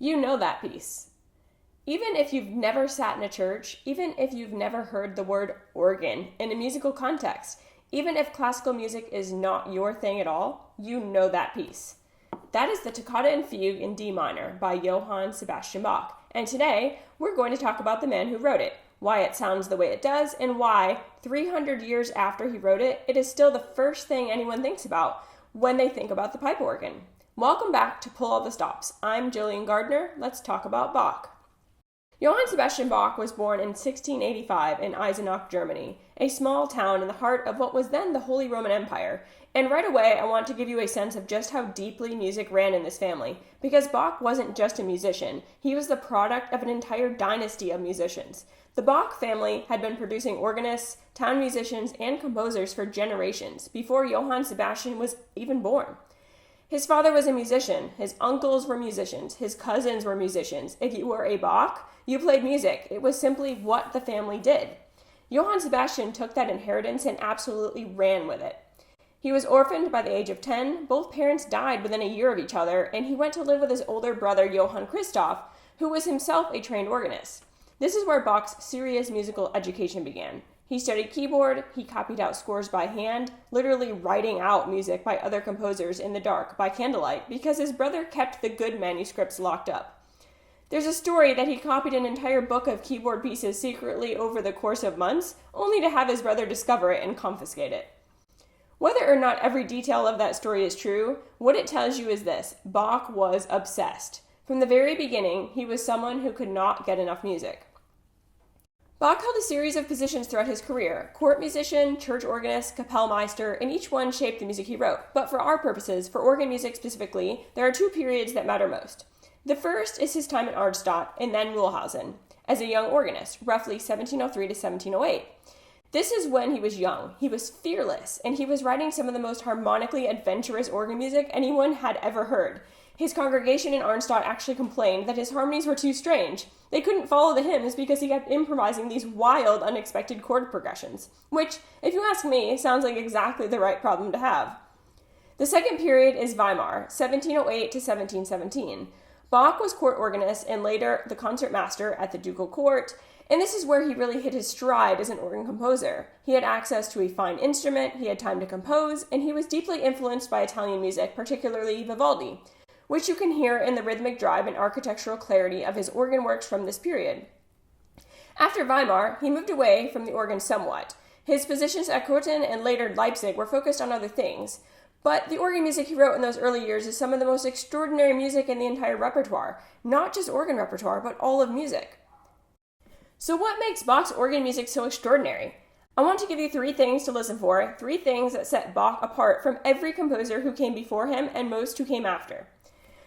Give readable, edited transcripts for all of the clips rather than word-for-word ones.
You know that piece. Even if you've never sat in a church, even if you've never heard the word organ in a musical context, even if classical music is not your thing at all, you know that piece. That is the Toccata and Fugue in D minor by Johann Sebastian Bach. And today, we're going to talk about the man who wrote it, why it sounds the way it does, and why, 300 years after he wrote it, it is still the first thing anyone thinks about when they think about the pipe organ. Welcome back to Pull All the Stops. I'm Jillian Gardner. Let's talk about Bach. Johann Sebastian Bach was born in 1685 in Eisenach, Germany, a small town in the heart of what was then the Holy Roman Empire. And right away, I want to give you a sense of just how deeply music ran in this family, because Bach wasn't just a musician. He was the product of an entire dynasty of musicians. The Bach family had been producing organists, town musicians, and composers for generations before Johann Sebastian was even born. His father was a musician, his uncles were musicians, his cousins were musicians. If you were a Bach, you played music. It was simply what the family did. Johann Sebastian took that inheritance and absolutely ran with it. He was orphaned by the age of 10, both parents died within a year of each other, and he went to live with his older brother Johann Christoph, who was himself a trained organist. This is where Bach's serious musical education began. He studied keyboard, he copied out scores by hand, literally writing out music by other composers in the dark by candlelight because his brother kept the good manuscripts locked up. There's a story that he copied an entire book of keyboard pieces secretly over the course of months, only to have his brother discover it and confiscate it. Whether or not every detail of that story is true, what it tells you is this: Bach was obsessed. From the very beginning, he was someone who could not get enough music. Bach held a series of positions throughout his career: court musician, church organist, Kapellmeister, and each one shaped the music he wrote. But for our purposes, for organ music specifically, there are two periods that matter most. The first is his time at Arnstadt and then Mühlhausen as a young organist, roughly 1703 to 1708. This is when he was young, he was fearless, and he was writing some of the most harmonically adventurous organ music anyone had ever heard. His congregation in Arnstadt actually complained that his harmonies were too strange. They couldn't follow the hymns because he kept improvising these wild, unexpected chord progressions, which, if you ask me, sounds like exactly the right problem to have. The second period is Weimar, 1708 to 1717. Bach was court organist and later the concertmaster at the ducal court, and this is where he really hit his stride as an organ composer. He had access to a fine instrument, he had time to compose, and he was deeply influenced by Italian music, particularly Vivaldi, which you can hear in the rhythmic drive and architectural clarity of his organ works from this period. After Weimar, he moved away from the organ somewhat. His positions at Cöthen and later Leipzig were focused on other things, but the organ music he wrote in those early years is some of the most extraordinary music in the entire repertoire, not just organ repertoire, but all of music. So what makes Bach's organ music so extraordinary? I want to give you 3 things to listen for, 3 things that set Bach apart from every composer who came before him and most who came after.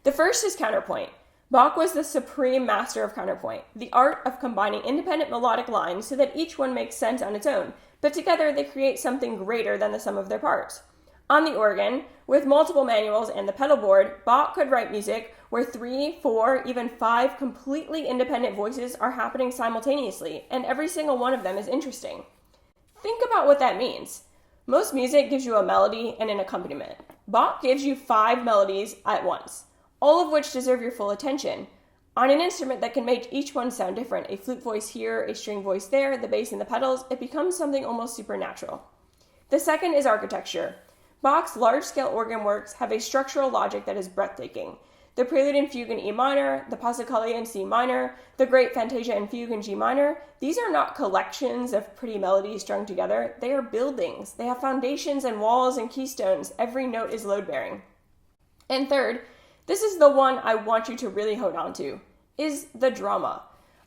The first is counterpoint. Bach was the supreme master of counterpoint, the art of combining independent melodic lines so that each one makes sense on its own, but together they create something greater than the sum of their parts. On the organ, with multiple manuals and the pedal board, Bach could write music where 3, 4, even 5 completely independent voices are happening simultaneously, and every single one of them is interesting. Think about what that means. Most music gives you a melody and an accompaniment. Bach gives you 5 melodies at once, all of which deserve your full attention, on an instrument that can make each one sound different. A flute voice here, a string voice there, the bass and the pedals. It becomes something almost supernatural. The second is architecture. Bach's large-scale organ works have a structural logic that is breathtaking. The Prelude and Fugue in E minor, the Passacaglia in C minor, the Great Fantasia and Fugue in G minor, these are not collections of pretty melodies strung together. They are buildings. They have foundations and walls and keystones. Every note is load-bearing. And third, this is the one I want you to really hold on to, is the drama.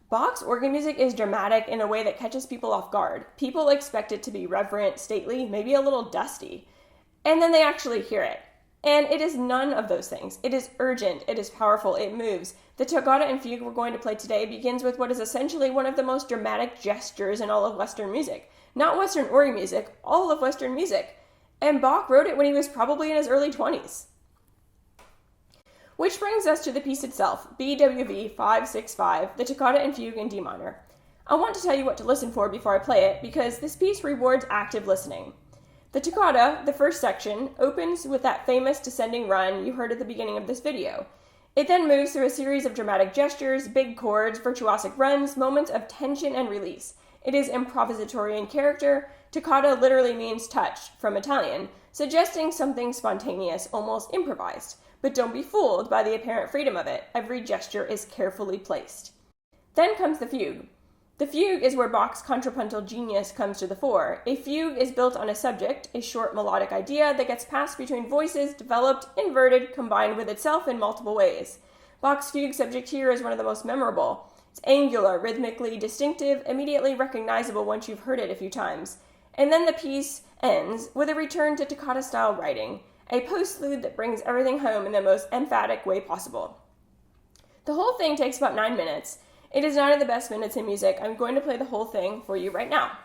Bach's organ music is dramatic in a way that catches people off guard. People expect it to be reverent, stately, maybe a little dusty. And then they actually hear it. And it is none of those things. It is urgent, it is powerful, it moves. The Toccata and Fugue we're going to play today begins with what is essentially one of the most dramatic gestures in all of Western music. Not Western organ music, all of Western music. And Bach wrote it when he was probably in his early 20s. Which brings us to the piece itself, BWV 565, the Toccata and Fugue in D minor. I want to tell you what to listen for before I play it, because this piece rewards active listening. The toccata, the first section, opens with that famous descending run you heard at the beginning of this video. It then moves through a series of dramatic gestures, big chords, virtuosic runs, moments of tension and release. It is improvisatory in character. Toccata literally means touch, from Italian, suggesting something spontaneous, almost improvised. But don't be fooled by the apparent freedom of it. Every gesture is carefully placed. Then comes the fugue. The fugue is where Bach's contrapuntal genius comes to the fore. A fugue is built on a subject, a short melodic idea that gets passed between voices, developed, inverted, combined with itself in multiple ways. Bach's fugue subject here is one of the most memorable. It's angular, rhythmically distinctive, immediately recognizable once you've heard it a few times. And then the piece ends with a return to toccata-style writing, a postlude that brings everything home in the most emphatic way possible. The whole thing takes about 9 minutes. It is 9 of the best minutes in music. I'm going to play the whole thing for you right now.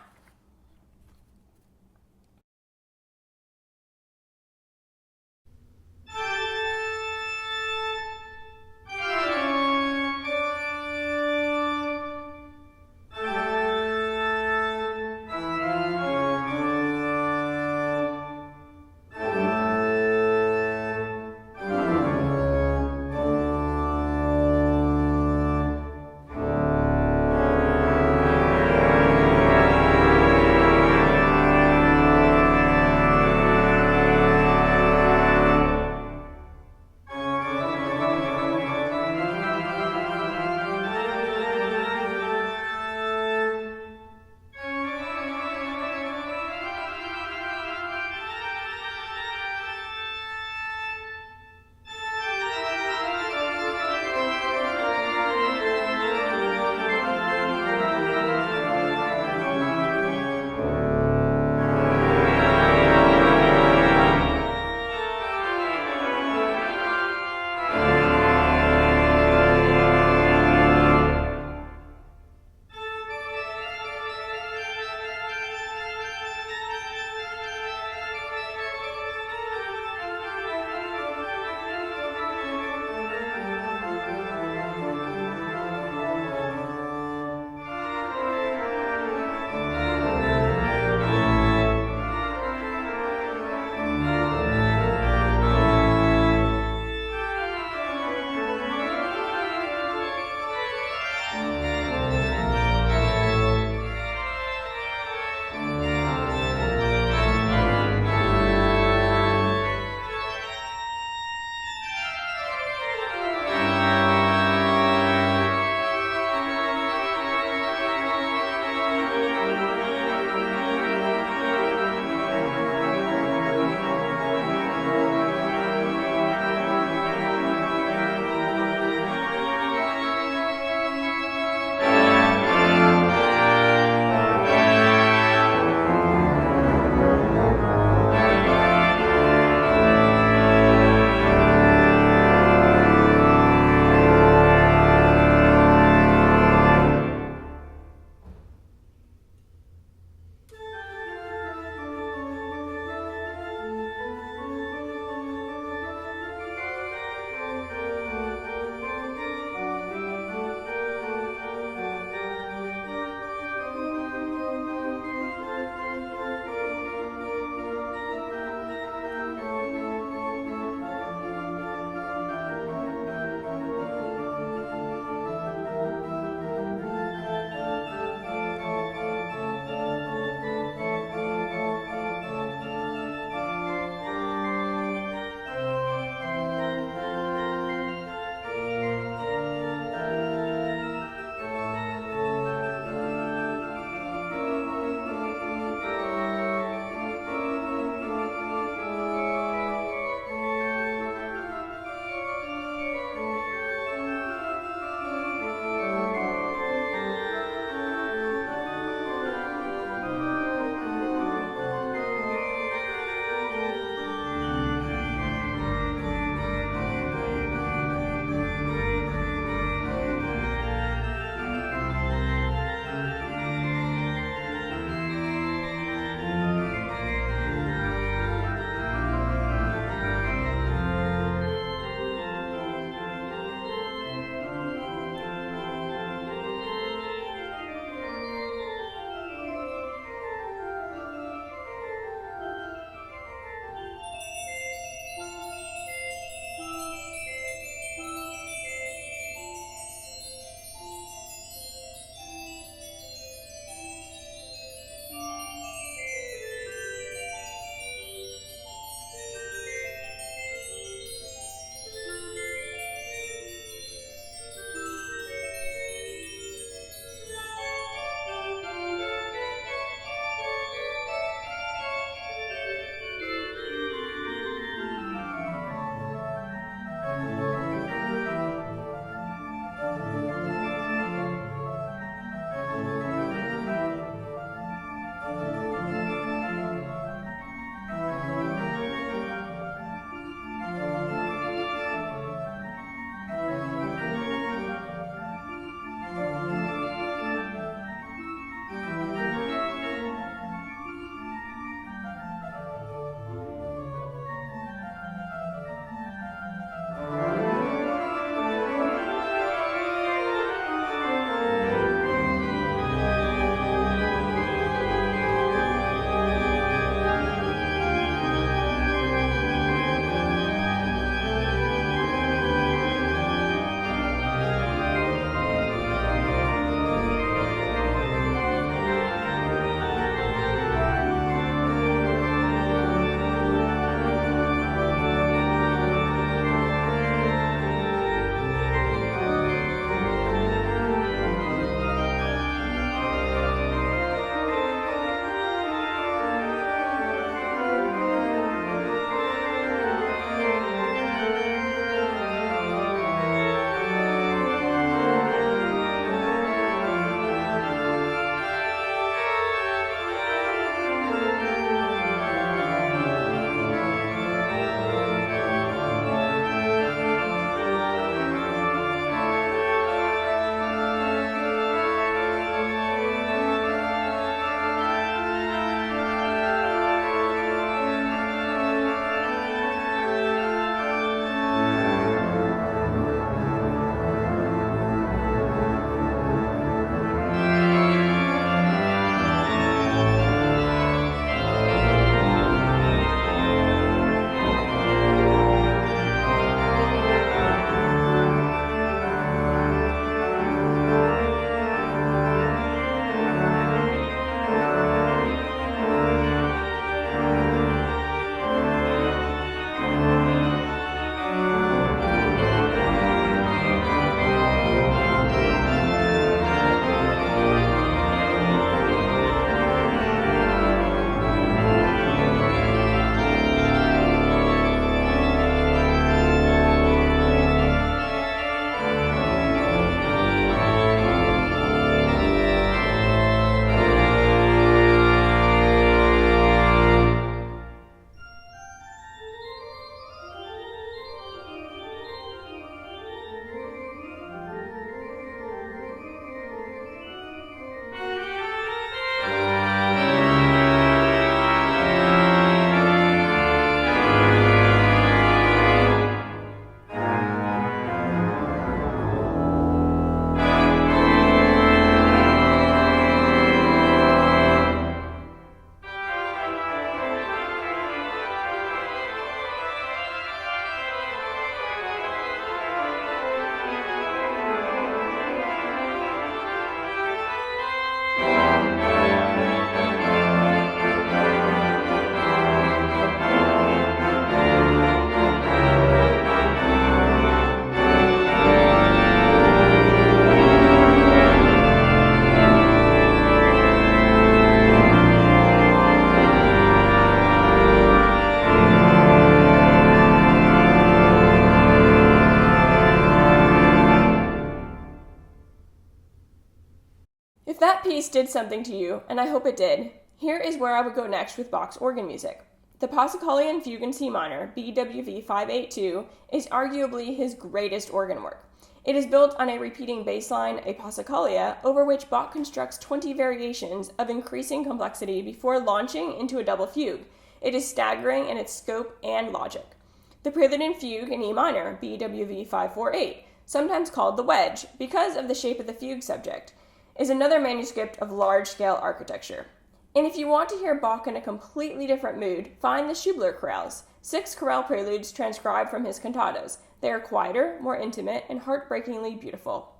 least did something to you, and I hope it did. Here is where I would go next with Bach's organ music. The Toccata and Fugue in C minor, BWV 582, is arguably his greatest organ work. It is built on a repeating bass line, a passacaglia, over which Bach constructs 20 variations of increasing complexity before launching into a double fugue. It is staggering in its scope and logic. The Prelude and Fugue in E minor, BWV 548, sometimes called the wedge because of the shape of the fugue subject, is another manuscript of large-scale architecture. And if you want to hear Bach in a completely different mood, find the Schubler chorales, 6 chorale preludes transcribed from his cantatas. They are quieter, more intimate, and heartbreakingly beautiful.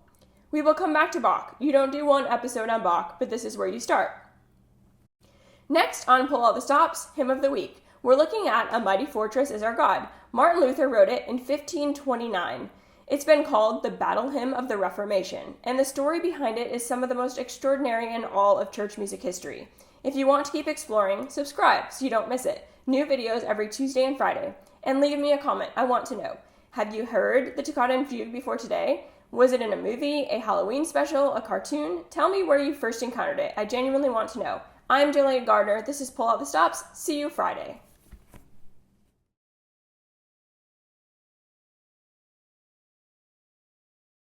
We will come back to Bach. You don't do one episode on Bach, but this is where you start. Next on Pull All the Stops, Hymn of the Week. We're looking at A Mighty Fortress is Our God. Martin Luther wrote it in 1529. It's been called the Battle Hymn of the Reformation, and the story behind it is some of the most extraordinary in all of church music history. If you want to keep exploring, subscribe so you don't miss it. New videos every Tuesday and Friday. And leave me a comment. I want to know. Have you heard the Toccata and Fugue before today? Was it in a movie, a Halloween special, a cartoon? Tell me where you first encountered it. I genuinely want to know. I'm Jillian Gardner. This is Pull Out the Stops. See you Friday.